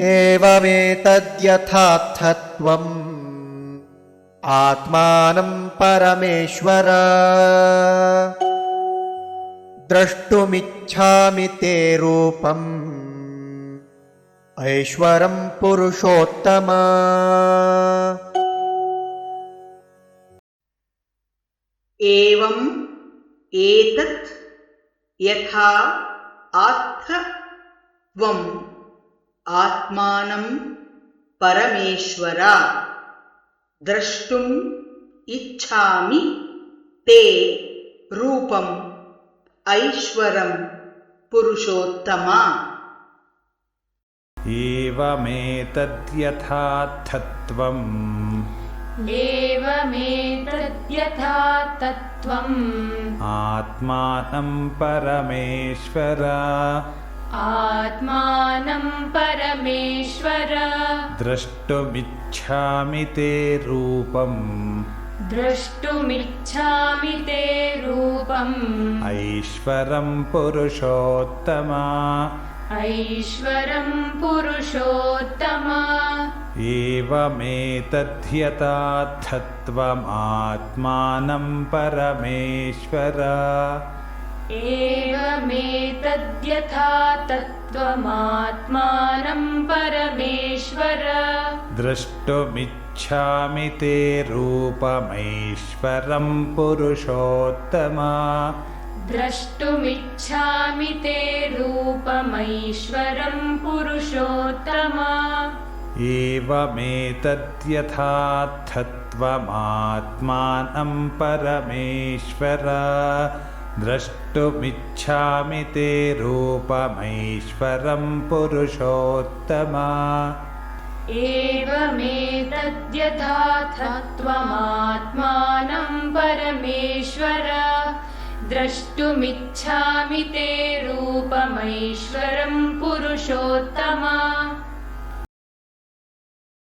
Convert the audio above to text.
एवमेतद्यथार्थत्वम् आत्मानं परमेश्वर द्रष्टुमिच्छामि ते रूपम् ऐश्वरं पुरुषोत्तम। एवम् एतत् यथा आत्थत्वम् आत्मानं परमेश्वर द्रष्टुम् इच्छामि ते रूपम् ऐश्वरं पुरुषोत्तम। एवमेतद्यथार्थत्वम् आत्मानं परमेश्वर द्रष्टुमिच्छामि ते रूपम् ऐश्वरं पुरुषोत्तम। एवमेतद्यथार्थत्वम् आत्मानं परमेश्वर द्रष्टुमिच्छामि ते रूपमैश्वरं पुरुषोत्तम। एवमेतद्यथार्थत्वम् आत्मानं परमेश्वर द्रष्टुमिच्छामि ते रूपमैश्वरं पुरुषोत्तम। एवमेतद्यथार्थत्वमात्मानं परमेश्वर द्रष्टुमिच्छामि ते रूपमैश्वरं पुरुषोत्तम।